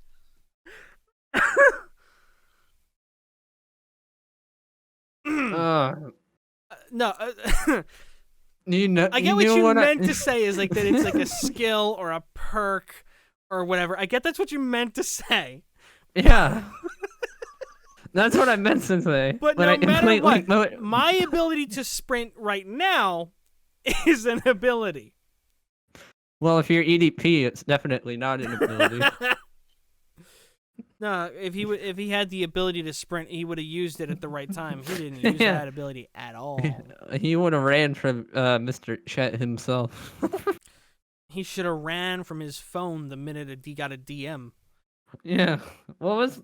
No, you know, I get what you meant to say is like that it's like a skill or a perk or whatever. I get that's what you meant to say. Yeah. That's what I meant to say. But no matter what, my ability to sprint right now is an ability. Well, if you're EDP, it's definitely not an ability. No, if he had the ability to sprint, he would have used it at the right time. He didn't use that ability at all. He would have ran from Mr. Chet himself. He should have ran from his phone the minute he got a DM. Yeah. What was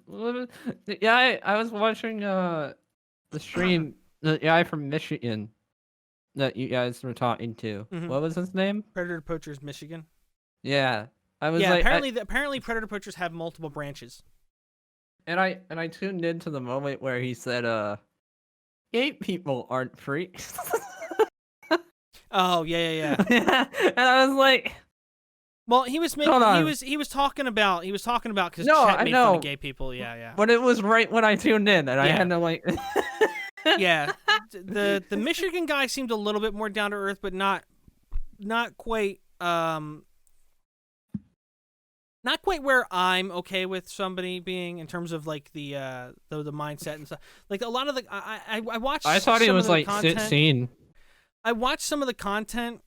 yeah, I was watching the stream, the guy from Michigan that you guys were talking to. Mm-hmm. What was his name? Predator Poachers Michigan. Yeah. I was apparently Predator Poachers have multiple branches. And I tuned into the moment where he said gay people aren't freaks. Oh, yeah. And I was like, well, he was talking about because Chet made fun of gay people. Yeah. But it was right when I tuned in, and I had to like. Yeah, the Michigan guy seemed a little bit more down to earth, but not quite where I'm okay with somebody being in terms of like the mindset and stuff. Like a lot of the I watched. I thought he was like seen. I watched some of the content.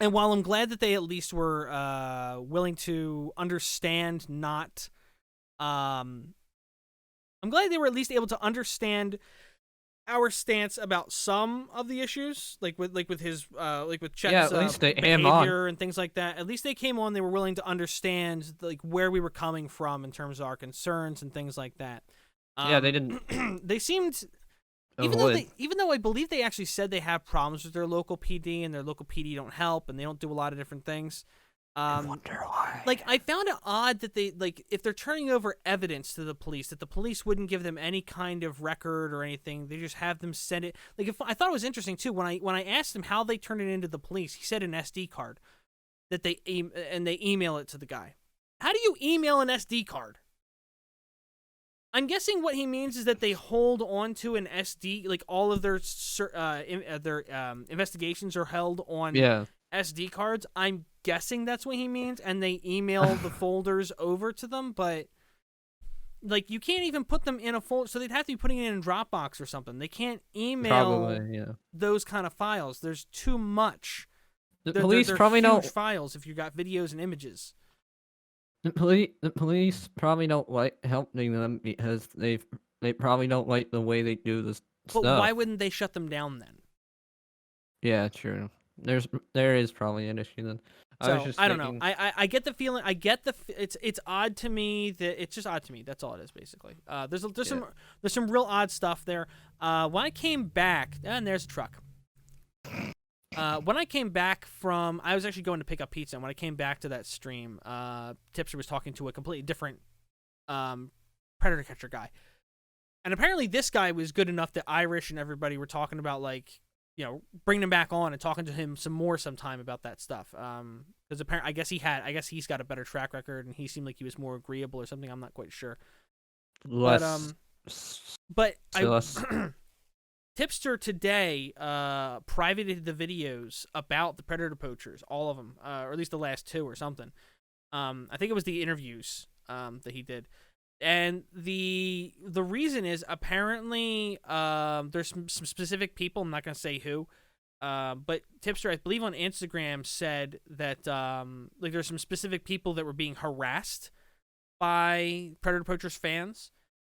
And while I'm glad that they at least were willing to understand, I'm glad they were at least able to understand our stance about some of the issues, like with his with Chet's at least they behavior and things like that. At least they came on; they were willing to understand like where we were coming from in terms of our concerns and things like that. Yeah, they didn't. They seemed. Even though I believe they actually said they have problems with their local PD and their local PD don't help and they don't do a lot of different things. I wonder why. Like I found it odd that they if they're turning over evidence to the police, that the police wouldn't give them any kind of record or anything. They just have them send it. Like I thought it was interesting too when I asked him how they turn it into the police. He said an SD card that they email it to the guy. How do you email an SD card? I'm guessing what he means is that they hold on to an SD, like all of their investigations are held on SD cards. I'm guessing that's what he means, and they email the folders over to them, but like you can't even put them in a folder, so they'd have to be putting it in Dropbox or something. They can't email those kind of files. There's too much. The police probably don't files if you got videos and images. The police probably don't like helping them because they've they probably don't like the way they do this But stuff. why wouldn't they shut them down then? Yeah, true. There is probably an issue then. I was So just I don't know. thinking, I get the feeling. I get the. It's odd to me that it's just odd to me. That's all it is basically. There's some real odd stuff there. When I came back, and there's a truck. When I came back from, I was actually going to pick up pizza, and when I came back to that stream, Tipster was talking to a completely different predator catcher guy, and apparently this guy was good enough that Irish and everybody were talking about, like, you know, bringing him back on and talking to him some more sometime about that stuff. Because apparently, I guess he's got a better track record, and he seemed like he was more agreeable or something. I'm not quite sure. less. But less. Tipster today privated the videos about the predator poachers, all of them, or at least the last two or something. I think it was the interviews that he did. And the reason is apparently there's some specific people, I'm not going to say who, but Tipster, I believe on Instagram, said that like there's some specific people that were being harassed by Predator Poachers fans.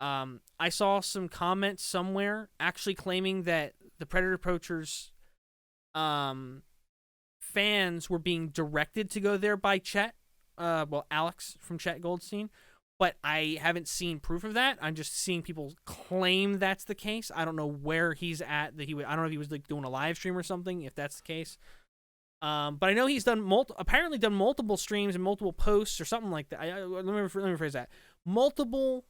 I saw some comments somewhere actually claiming that the Predator Poachers fans were being directed to go there by Chet, Alex from Chet Goldstein. But I haven't seen proof of that. I'm just seeing people claim that's the case. I don't know where he's at. I don't know if he was like doing a live stream or something, if that's the case. But I know he's done apparently done multiple streams and multiple posts or something like that. Let me rephrase that. Multiple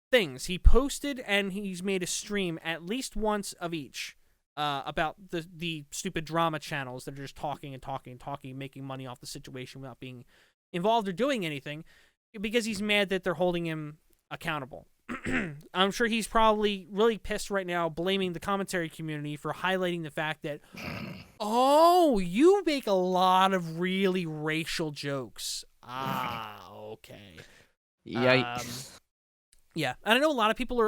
things he posted, and he's made a stream at least once of each about the stupid drama channels that are just talking and talking and talking, making money off the situation without being involved or doing anything. Because he's mad that they're holding him accountable. I'm sure he's probably really pissed right now, blaming the commentary community for highlighting the fact that, oh, you make a lot of really racial jokes. Ah, okay. Yikes. Yeah, and I know a lot of people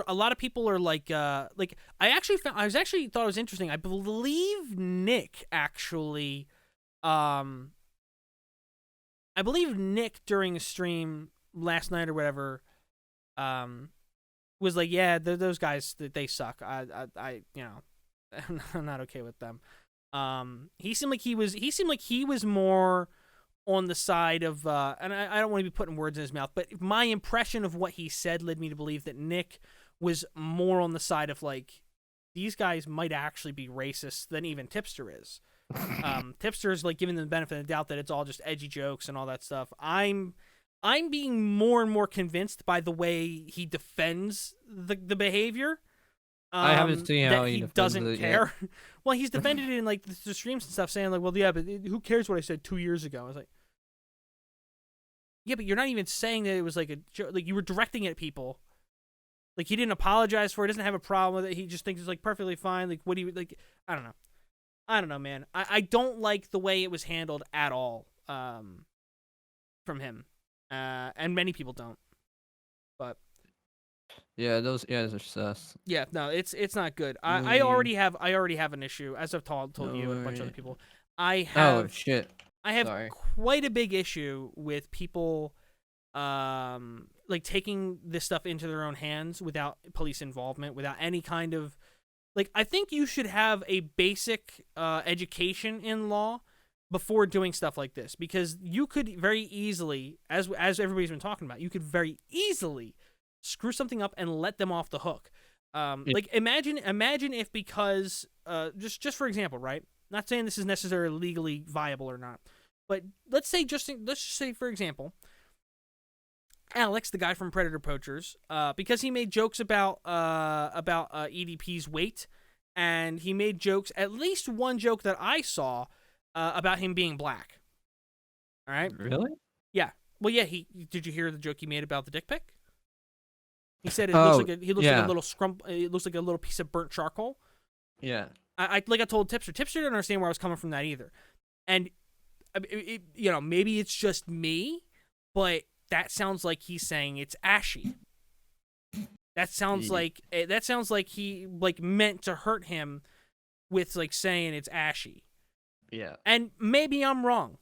are like I actually thought it was interesting. I believe Nick actually, I believe Nick during a stream last night or whatever, was like, yeah, those guys, they suck. I you know, I'm not okay with them. He seemed like he was more on the side of, and I don't want to be putting words in his mouth, but my impression of what he said led me to believe that Nick was more on the side of, like, these guys might actually be racist than even Tipster is. Tipster is like giving them the benefit of the doubt that it's all just edgy jokes and all that stuff. I'm being more and more convinced by the way he defends the behavior. I haven't seen how he doesn't care. Well, he's defended it in like the streams and stuff, saying like, "Well, yeah, but who cares what I said 2 years ago?" I was like, "Yeah, but you're not even saying that it was like a joke. Like, you were directing it at people. Like, he didn't apologize for it. Doesn't have a problem with it. He just thinks it's like perfectly fine. Like, what do you like? I don't know." I don't know, man. I don't like the way it was handled at all from him. And many people don't. But yeah, those guys are sus. yeah, no, it's not good. I already have an issue, as I've told you and a bunch of other people. I have quite a big issue with people like taking this stuff into their own hands without police involvement, without any kind of, like, I think you should have a basic education in law before doing stuff like this, because you could very easily, as everybody's been talking about, you could very easily screw something up and let them off the hook. Like, imagine if, because just for example, right? Not saying this is necessarily legally viable or not, but let's just say for example, Alex, the guy from Predator Poachers, because he made jokes about EDP's weight, and he made jokes, at least one joke that I saw, about him being black. All right? Really? Yeah. Well, yeah. Did you hear the joke he made about the dick pic? He said looks like a little it looks like a little piece of burnt charcoal. Yeah. I told Tipster. Tipster didn't understand where I was coming from that either, and you know, maybe it's just me, but that sounds like he's saying it's ashy. That sounds like he like meant to hurt him with like saying it's ashy. Yeah. And maybe I'm wrong.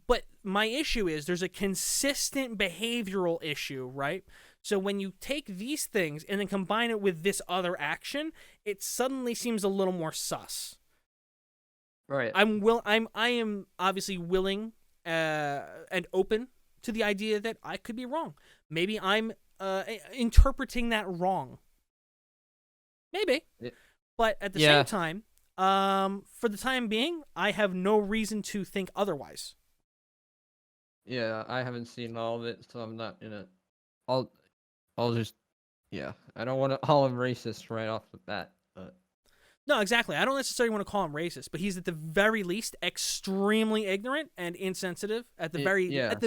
But my issue is there's a consistent behavioral issue, right? So when you take these things and then combine it with this other action, it suddenly seems a little more sus. Right. I am obviously willing and open to the idea that I could be wrong. Maybe I'm interpreting that wrong. Maybe. But at the same time, for the time being, I have no reason to think otherwise. Yeah, I haven't seen all of it, so I'm not gonna. I'll just. Yeah, I don't want to call him racist right off the bat, but. No, exactly. I don't necessarily want to call him racist, but he's at the very least extremely ignorant and insensitive at the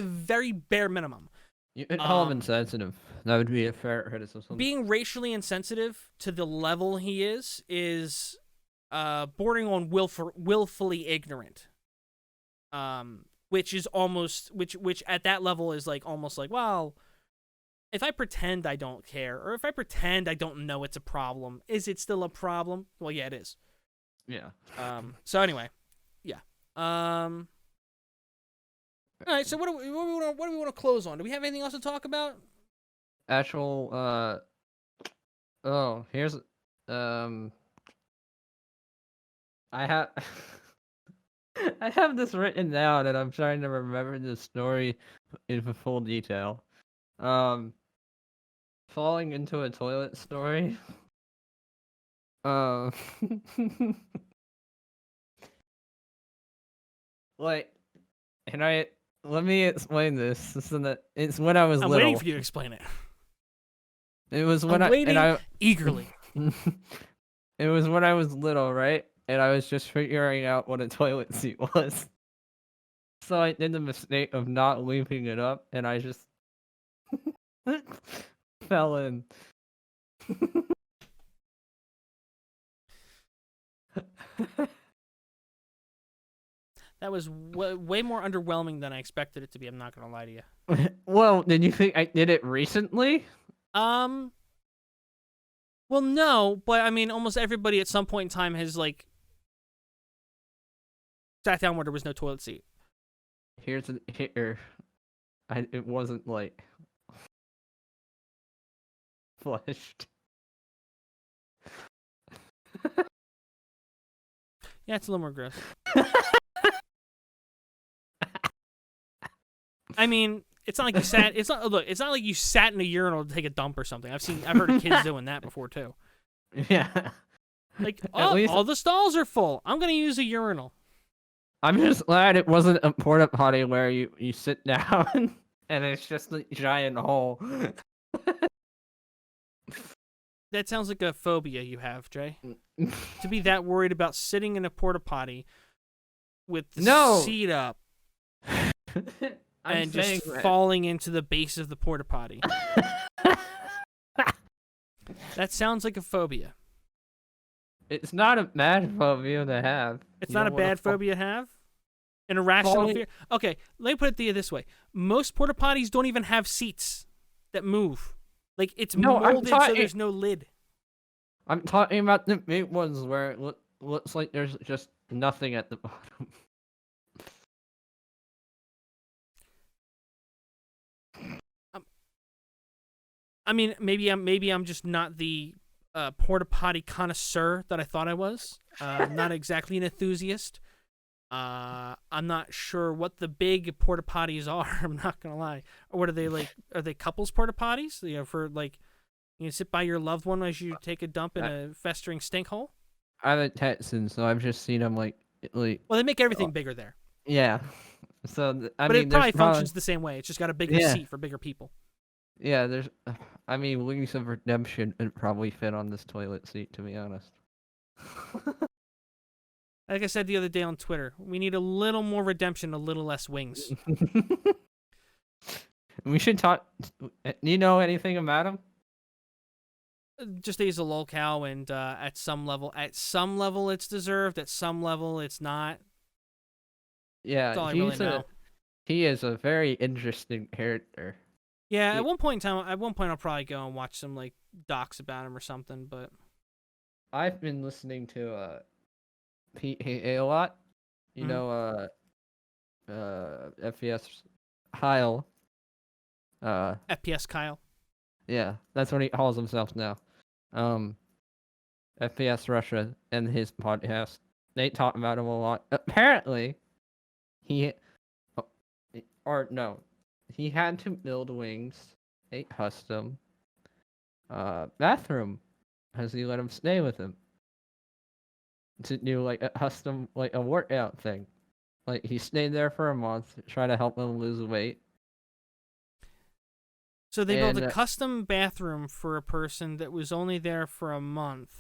very bare minimum. You could call him insensitive. That would be a fair criticism. Being racially insensitive to the level he is bordering on willfully ignorant. Which is almost which at that level is like almost like, well, if I pretend I don't care, or if I pretend I don't know it's a problem, is it still a problem? Well, yeah, it is. Yeah. So anyway, yeah. All right. So what do we want to close on? Do we have anything else to talk about? Actual. Oh, here's. I have. I have this written down, and I'm trying to remember the story in full detail. Falling into a toilet story. Like, let me explain this. It's when I was I'm little. waiting for you to explain it. It was when I'm waiting eagerly. It was when I was little, right? And I was just figuring out what a toilet seat was. So I did the mistake of not looping it up, and I just fell in. That was way more underwhelming than I expected it to be. I'm not gonna lie to you. Well, did you think I did it recently? Well, no, but I mean, almost everybody at some point in time has like sat down where there was no toilet seat. Here's a here. It wasn't like flushed. Yeah, it's a little more gross. I mean, it's not like you sat. It's not like you sat in a urinal to take a dump or something. I've heard of kids doing that before too. Yeah. Like, all the stalls are full. I'm gonna use a urinal. I'm just glad it wasn't a porta potty where you sit down and it's just a giant hole. That sounds like a phobia you have, Jay. To be that worried about sitting in a porta potty with the seat up and just falling into the base of the porta potty. That sounds like a phobia. It's not a bad phobia to have. It's not a bad phobia to have? An irrational fear? Okay, let me put it to you this way. Most porta potties don't even have seats that move. Like, it's molded so there's no lid. I'm talking about the big ones where it looks like there's just nothing at the bottom. I mean, maybe I'm just not the porta potty connoisseur that I thought I was. Not exactly an enthusiast. I'm not sure what the big porta potties are. I'm not gonna lie. Or what are they like? Are they couples porta potties? You know, for like, you sit by your loved one as you take a dump in a festering stink hole. I'm a Texan, so I've just seen them like. Well, they make everything bigger there. Yeah. So but it probably functions the same way. It's just got a bigger seat for bigger people. Yeah, there's. I mean, Wings of Redemption would probably fit on this toilet seat, to be honest. Like I said the other day on Twitter, we need a little more redemption, a little less wings. We should talk. Do you know anything about him? Just that he's a lolcow, and at some level it's deserved. At some level, it's not. Yeah, that's all I really know. He is a very interesting character. Yeah, at one point I'll probably go and watch some like docs about him or something. But I've been listening to PA a lot. You know, FPS Kyle. FPS Kyle. Yeah, that's what he calls himself now. FPS Russia and his podcast. They talk about him a lot. Apparently, he, oh, or no, he had to build Wings a custom bathroom as he let him stay with him to do like a custom like a workout thing. Like he stayed there for a month, trying to help him lose weight. So they built a And custom bathroom for a person that was only there for a month.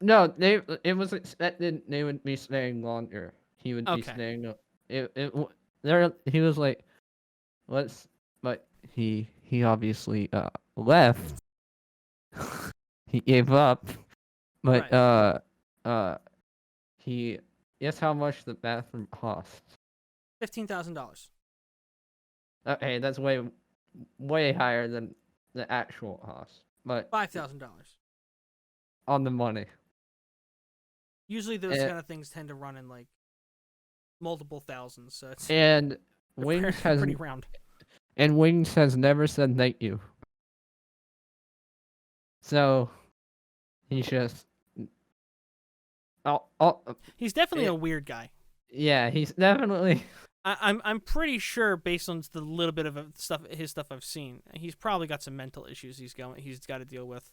no, it was expected they would be staying longer. He would be Okay. staying. There he was like, let's, but he obviously left. He gave up, but Right. he guess how much the bathroom cost. $15,000. Okay, that's way higher than the actual cost, but $5,000. on the money. Usually those And, kind of things tend to run in like multiple thousands, so it's and they're pretty round. Wings has never said thank you. So he's just He's definitely a weird guy. yeah, he's definitely I'm pretty sure based on the little bit of his stuff I've seen, he's probably got some mental issues he's got to deal with.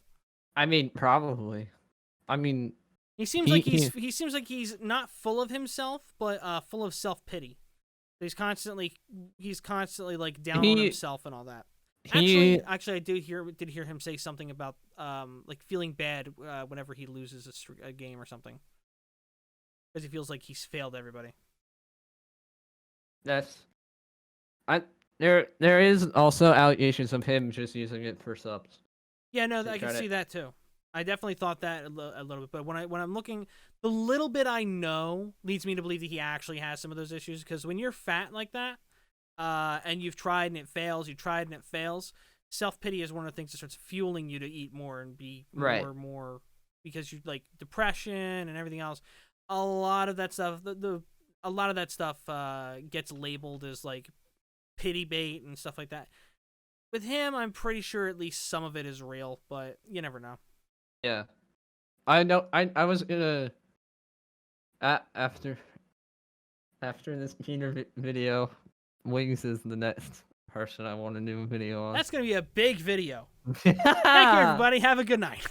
I mean probably. I mean He seems like he's not full of himself, but full of self-pity. He's constantly like down on himself and all that. Actually, I did hear him say something about like feeling bad whenever he loses a game or something, because he feels like he's failed everybody. there is also allegations of him just using it for subs. Yeah, no, I can see that too. I definitely thought that a little bit, but when I'm looking, the little bit I know leads me to believe that he actually has some of those issues. Because when you're fat like that, and you've tried and it fails, self-pity is one of the things that starts fueling you to eat more and be more because you like depression and everything else. A lot of that stuff, gets labeled as like pity bait and stuff like that. With him, I'm pretty sure at least some of it is real, but you never know. Yeah, I know. I was gonna after this Keener video, Wings is the next person I want to do a video on. That's gonna be a big video. Thank you, everybody. Have a good night.